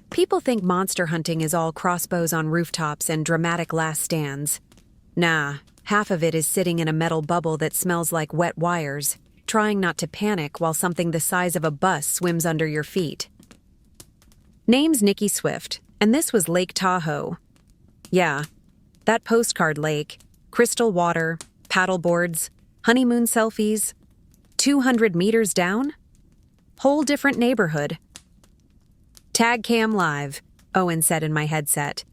People think monster hunting is all crossbows on rooftops and dramatic last stands. Nah, half of it is sitting in a metal bubble that smells like wet wires, trying not to panic while something the size of a bus swims under your feet. Name's Nikki Swift, and this was Lake Tahoe. Yeah, that postcard lake, crystal water, paddleboards, honeymoon selfies. 200 meters down? Whole different neighborhood. Tag cam live, Owen said in my headset.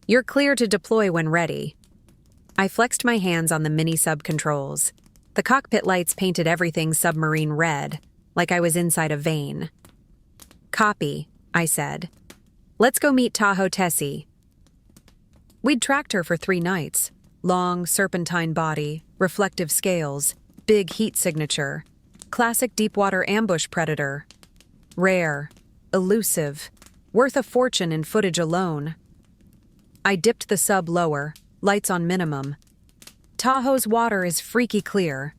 You're clear to deploy when ready. I flexed my hands on the mini-sub controls. The cockpit lights painted everything submarine red, like I was inside a vein. Copy, I said. Let's go meet Tahoe Tessie. We'd tracked her for 3 nights. Long, serpentine body, reflective scales, big heat signature. Classic deepwater ambush predator. Rare, elusive, worth a fortune in footage alone. I dipped the sub lower, lights on minimum. Tahoe's water is freaky clear.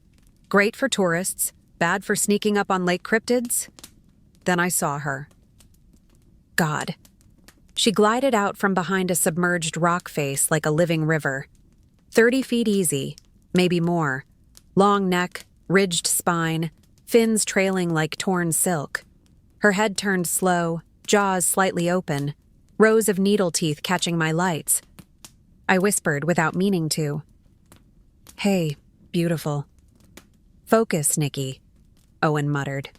Great for tourists, bad for sneaking up on Lake Cryptids. Then I saw her. God. She glided out from behind a submerged rock face like a living river. 30 feet easy, maybe more. Long neck, ridged spine, fins trailing like torn silk. Her head turned slow, jaws slightly open, rows of needle teeth catching my lights. I whispered without meaning to. "Hey, beautiful." "Focus, Nikki," Owen muttered.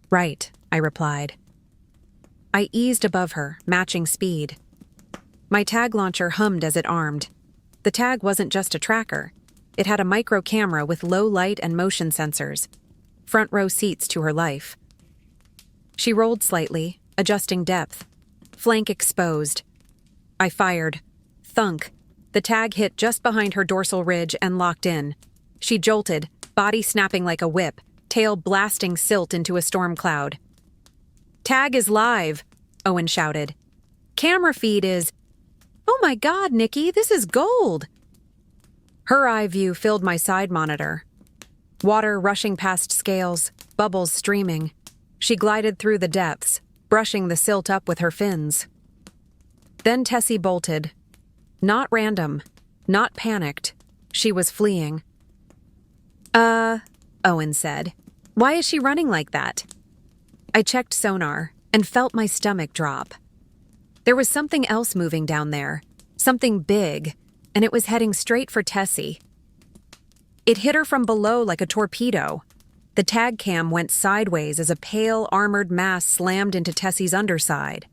"Right," I replied. I eased above her, matching speed. My tag launcher hummed as it armed. The tag wasn't just a tracker. It had a micro camera with low light and motion sensors. Front row seats to her life. She rolled slightly, adjusting depth. Flank exposed. I fired. Thunk. The tag hit just behind her dorsal ridge and locked in. She jolted, body snapping like a whip, tail blasting silt into a storm cloud. "Tag is live," Owen shouted. "Camera feed is..." "Oh my God, Nikki, this is gold!" Her eye view filled my side monitor. Water rushing past scales, bubbles streaming. She glided through the depths, brushing the silt up with her fins. Then Tessie bolted. Not random, not panicked. She was fleeing. Owen said. "Why is she running like that?" I checked sonar and felt my stomach drop. There was something else moving down there, something big, and it was heading straight for Tessie. It hit her from below like a torpedo. The tag cam went sideways as a pale, armored mass slammed into Tessie's underside.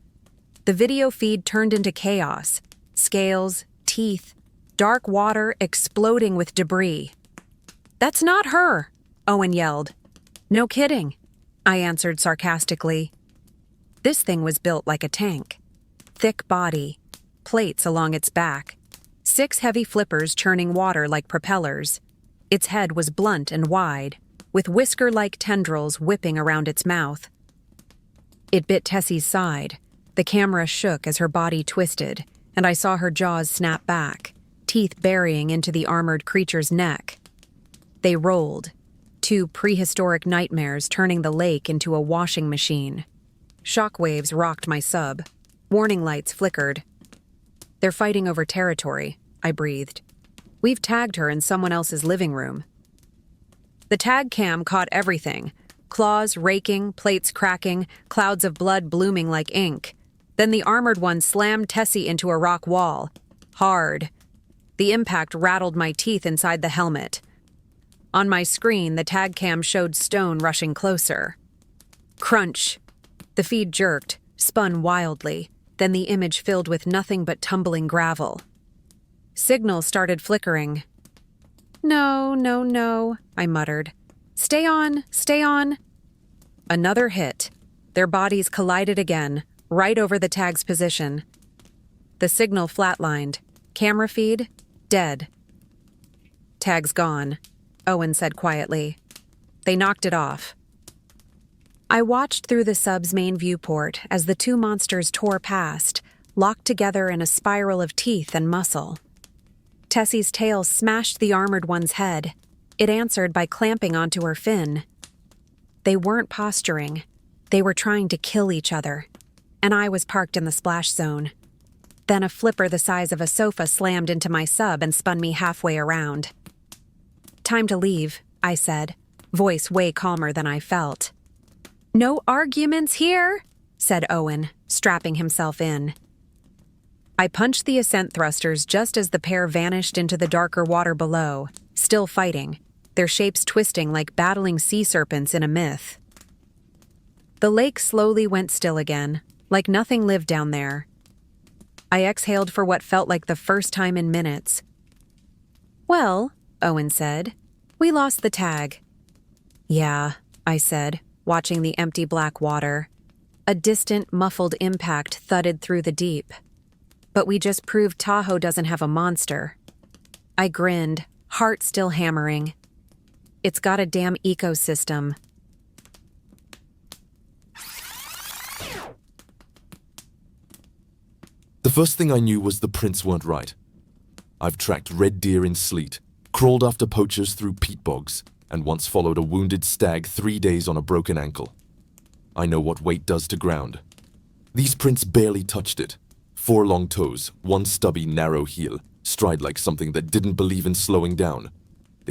The video feed turned into chaos. Scales, teeth, dark water exploding with debris. "That's not her," Owen yelled. "No kidding," I answered sarcastically. This thing was built like a tank. Thick body, plates along its back, 6 heavy flippers churning water like propellers. Its head was blunt and wide, with whisker-like tendrils whipping around its mouth. It bit Tessie's side. The camera shook as her body twisted, and I saw her jaws snap back, teeth burying into the armored creature's neck. They rolled, 2 prehistoric nightmares turning the lake into a washing machine. Shockwaves rocked my sub. Warning lights flickered. "They're fighting over territory," I breathed. "We've tagged her in someone else's living room." The tag cam caught everything. Claws raking, plates cracking, clouds of blood blooming like ink. Then the armored one slammed Tessie into a rock wall. Hard. The impact rattled my teeth inside the helmet. On my screen, the tag cam showed stone rushing closer. Crunch. The feed jerked, spun wildly, then the image filled with nothing but tumbling gravel. Signal started flickering. "No, no, no," I muttered. Stay on, stay on." Another hit. Their bodies collided again, right over the tag's position. The signal flatlined. Camera feed, dead. "Tag's gone," Owen said quietly. "They knocked it off." I watched through the sub's main viewport as the 2 monsters tore past, locked together in a spiral of teeth and muscle. Tessie's tail smashed the armored one's head. It answered by clamping onto her fin. They weren't posturing. They were trying to kill each other. And I was parked in the splash zone. Then a flipper the size of a sofa slammed into my sub and spun me halfway around. "Time to leave," I said, voice way calmer than I felt. "No arguments here," said Owen, strapping himself in. I punched the ascent thrusters just as the pair vanished into the darker water below, still fighting, their shapes twisting like battling sea serpents in a myth. The lake slowly went still again, like nothing lived down there. I exhaled for what felt like the first time in minutes. "Well," Owen said, "we lost the tag." "Yeah," I said, watching the empty black water. A distant, muffled impact thudded through the deep. "But we just proved Tahoe doesn't have a monster." I grinned, heart still hammering. "It's got a damn ecosystem." The first thing I knew was the prints weren't right. I've tracked red deer in sleet, crawled after poachers through peat bogs, and once followed a wounded stag 3 days on a broken ankle. I know what weight does to ground. These prints barely touched it. 4 long toes, 1 stubby, narrow heel, stride like something that didn't believe in slowing down.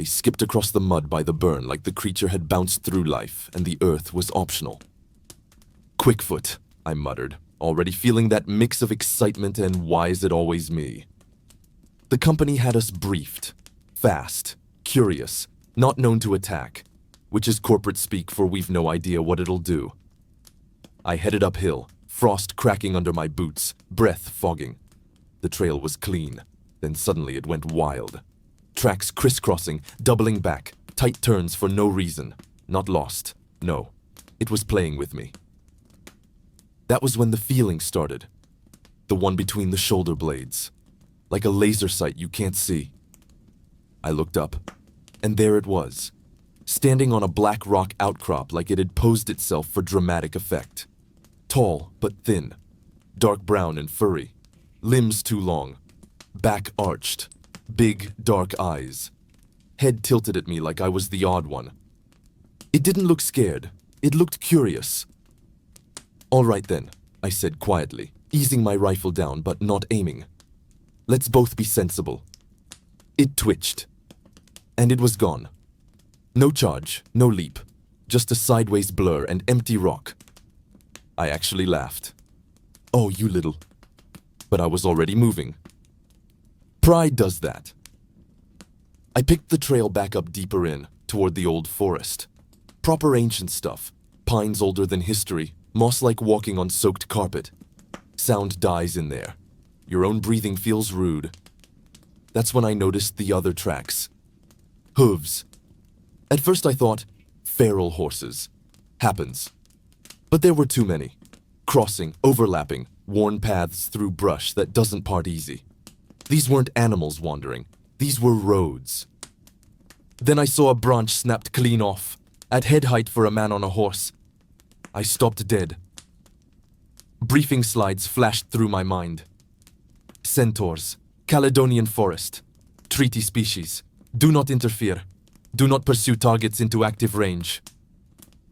They skipped across the mud by the burn like the creature had bounced through life and the earth was optional. Quickfoot, I muttered, already feeling that mix of excitement and why is it always me? The company had us briefed. Fast, curious, not known to attack, which is corporate speak for we've no idea what it'll do. I headed uphill, frost cracking under my boots, breath fogging. The trail was clean, then suddenly it went wild. Tracks crisscrossing, doubling back, tight turns for no reason. Not lost, no. It was playing with me. That was when the feeling started. The one between the shoulder blades. Like a laser sight you can't see. I looked up, and there it was, standing on a black rock outcrop like it had posed itself for dramatic effect. Tall but thin, dark brown and furry, limbs too long, back arched, big dark eyes, head tilted at me like I was the odd one. It didn't look scared, it looked curious. All right then, I said quietly, easing my rifle down but not aiming. Let's both be sensible. It twitched. And it was gone. No charge, no leap, just a sideways blur and empty rock. I actually laughed. Oh, you little. But I was already moving. Pride does that. I picked the trail back up deeper in, toward the old forest. Proper ancient stuff, pines older than history, moss like walking on soaked carpet. Sound dies in there. Your own breathing feels rude. That's when I noticed the other tracks. Hooves. At first I thought, feral horses. Happens. But there were too many. Crossing, overlapping, worn paths through brush that doesn't part easy. These weren't animals wandering. These were roads. Then I saw a branch snapped clean off, at head height for a man on a horse. I stopped dead. Briefing slides flashed through my mind. Centaurs, Caledonian forest, treaty species, do not interfere, do not pursue targets into active range.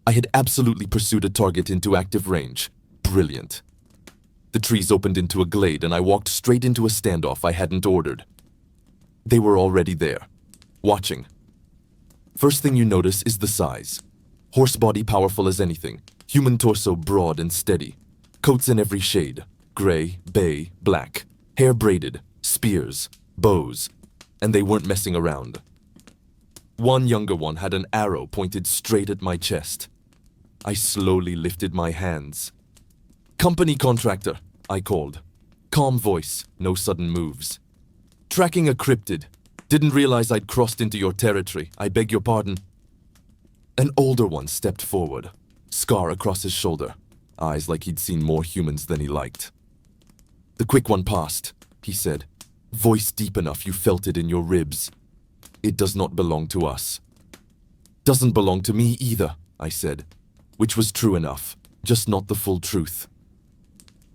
I had absolutely pursued a target into active range. Brilliant. The trees opened into a glade and I walked straight into a standoff I hadn't ordered. They were already there, watching. First thing you notice is the size. Horse body powerful as anything, human torso broad and steady, coats in every shade, gray, bay, black, hair braided, spears, bows, and they weren't messing around. One younger one had an arrow pointed straight at my chest. I slowly lifted my hands. Company contractor, I called. Calm voice, no sudden moves. Tracking a cryptid. Didn't realize I'd crossed into your territory. I beg your pardon. An older one stepped forward, scar across his shoulder, eyes like he'd seen more humans than he liked. The quick one passed, he said, voice deep enough you felt it in your ribs. It does not belong to us. Doesn't belong to me either, I said, which was true enough, just not the full truth.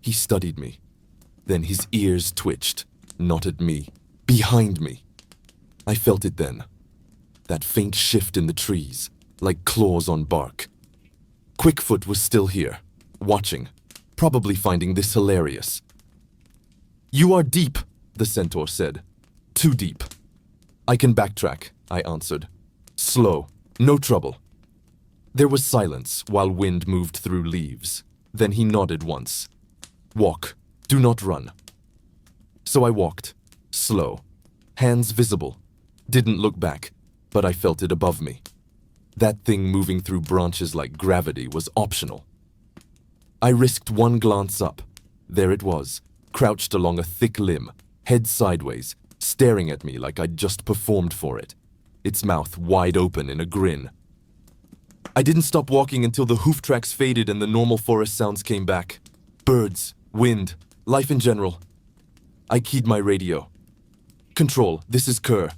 He studied me. Then his ears twitched, not at me, behind me. I felt it then. That faint shift in the trees, like claws on bark. Quickfoot was still here, watching, probably finding this hilarious. You are deep, the centaur said. Too deep. I can backtrack, I answered. Slow, no trouble. There was silence while wind moved through leaves. Then he nodded once. Walk, do not run. So I walked, slow, hands visible. Didn't look back, but I felt it above me. That thing moving through branches like gravity was optional. I risked one glance up. There it was, crouched along a thick limb, head sideways, staring at me like I'd just performed for it, its mouth wide open in a grin. I didn't stop walking until the hoof tracks faded and the normal forest sounds came back. Birds, wind, life in general. I keyed my radio. Control, this is Kerr.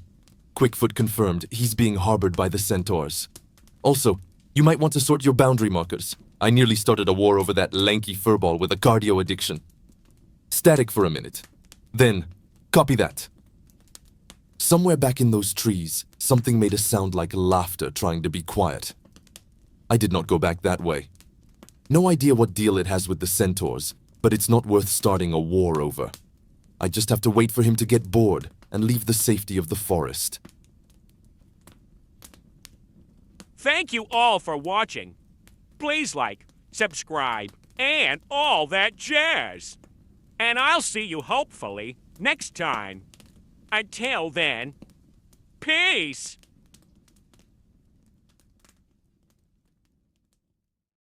Quickfoot confirmed he's being harbored by the centaurs. Also, you might want to sort your boundary markers. I nearly started a war over that lanky furball with a cardio addiction. Static for a minute. Then, copy that. Somewhere back in those trees, something made a sound like laughter trying to be quiet. I did not go back that way. No idea what deal it has with the centaurs, but it's not worth starting a war over. I just have to wait for him to get bored and leave the safety of the forest. Thank you all for watching. Please like, subscribe, and all that jazz. And I'll see you hopefully next time. Until then, peace.